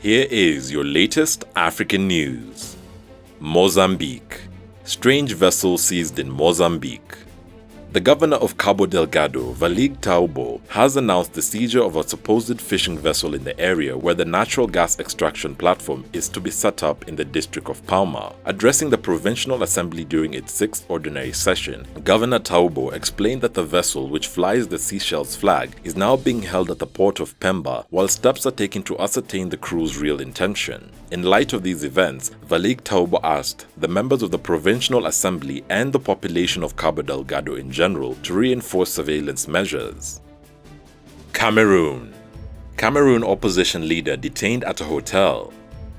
Here is your latest African news. Mozambique. Strange vessel seized in Mozambique. The governor of Cabo Delgado, Valig Taubo, has announced the seizure of a supposed fishing vessel in the area where the natural gas extraction platform is to be set up in the district of Palma. Addressing the Provincial Assembly during its 6th ordinary session, Governor Taubo explained that the vessel, which flies the Seychelles flag, is now being held at the port of Pemba while steps are taken to ascertain the crew's real intention. In light of these events, Valig Taubo asked the members of the Provincial Assembly and the population of Cabo Delgado in general to reinforce surveillance measures. Cameroon. Cameroon opposition leader detained at a hotel.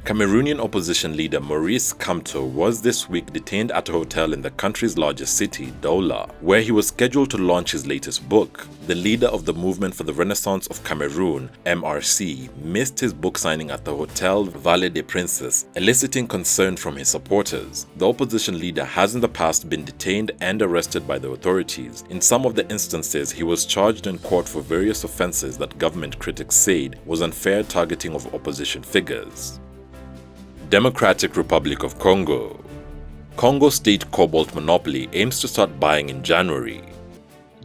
Cameroonian opposition leader Maurice Kamto was this week detained at a hotel in the country's largest city, Douala, where he was scheduled to launch his latest book. The leader of the Movement for the Renaissance of Cameroon, MRC, missed his book signing at the Hotel Vallée des Princes, eliciting concern from his supporters. The opposition leader has in the past been detained and arrested by the authorities. In some of the instances, he was charged in court for various offenses that government critics said was unfair targeting of opposition figures. Democratic Republic of Congo. Congo state cobalt monopoly aims to start buying in January.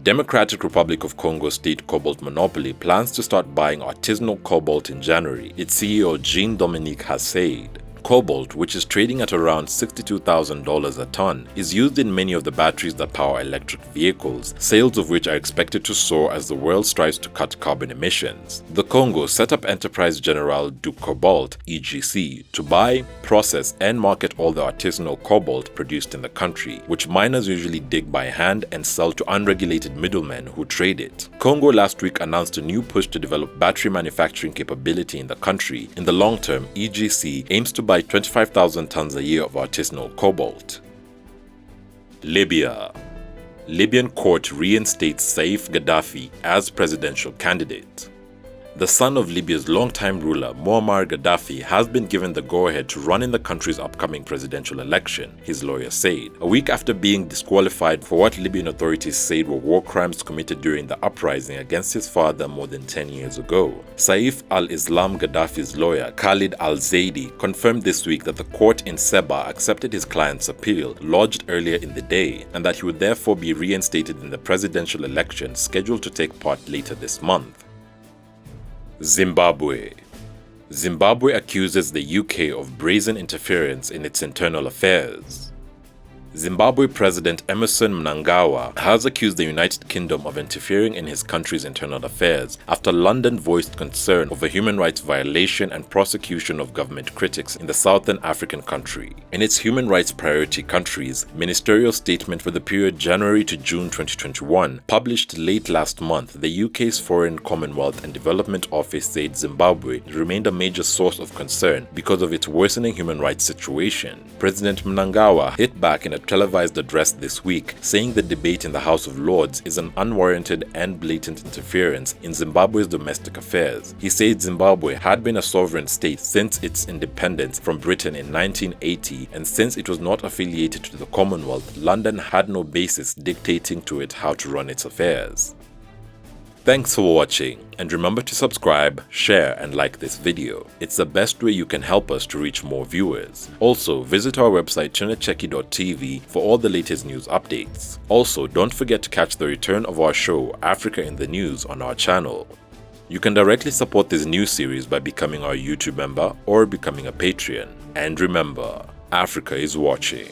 Democratic Republic of Congo state cobalt monopoly plans to start buying artisanal cobalt in January, its CEO Jean-Dominique has said. Cobalt, which is trading at around $62,000 a ton, is used in many of the batteries that power electric vehicles, sales of which are expected to soar as the world strives to cut carbon emissions. The Congo set up Enterprise General du Cobalt (EGC) to buy, process, and market all the artisanal cobalt produced in the country, which miners usually dig by hand and sell to unregulated middlemen who trade it. Congo last week announced a new push to develop battery manufacturing capability in the country. In the long term, EGC aims to buy 25,000 tons a year of artisanal cobalt. Libya. Libyan court reinstates Saif Gaddafi as presidential candidate. The son of Libya's longtime ruler, Muammar Gaddafi, has been given the go-ahead to run in the country's upcoming presidential election, his lawyer said, a week after being disqualified for what Libyan authorities said were war crimes committed during the uprising against his father more than 10 years ago. Saif al-Islam Gaddafi's lawyer, Khalid al-Zaidi, confirmed this week that the court in Seba accepted his client's appeal, lodged earlier in the day, and that he would therefore be reinstated in the presidential election scheduled to take part later this month. Zimbabwe. Zimbabwe accuses the UK of brazen interference in its internal affairs. Zimbabwe President Emmerson Mnangagwa has accused the United Kingdom of interfering in his country's internal affairs after London voiced concern over human rights violation and prosecution of government critics in the southern African country. In its human rights priority countries ministerial statement for the period January to June 2021, published late last month, the UK's Foreign, Commonwealth and Development Office said Zimbabwe remained a major source of concern because of its worsening human rights situation. President Mnangagwa hit back in a televised address this week, saying the debate in the House of Lords is an unwarranted and blatant interference in Zimbabwe's domestic affairs. He said Zimbabwe had been a sovereign state since its independence from Britain in 1980, and since it was not affiliated to the Commonwealth, London had no basis dictating to it how to run its affairs. Thanks for watching, and remember to subscribe, share and like this video. It's the best way you can help us to reach more viewers. Also, visit our website tunacheki.tv for all the latest news updates. Also, don't forget to catch the return of our show, Africa in the News, on our channel. You can directly support this new series by becoming our YouTube member or becoming a Patreon. And remember, Africa is watching.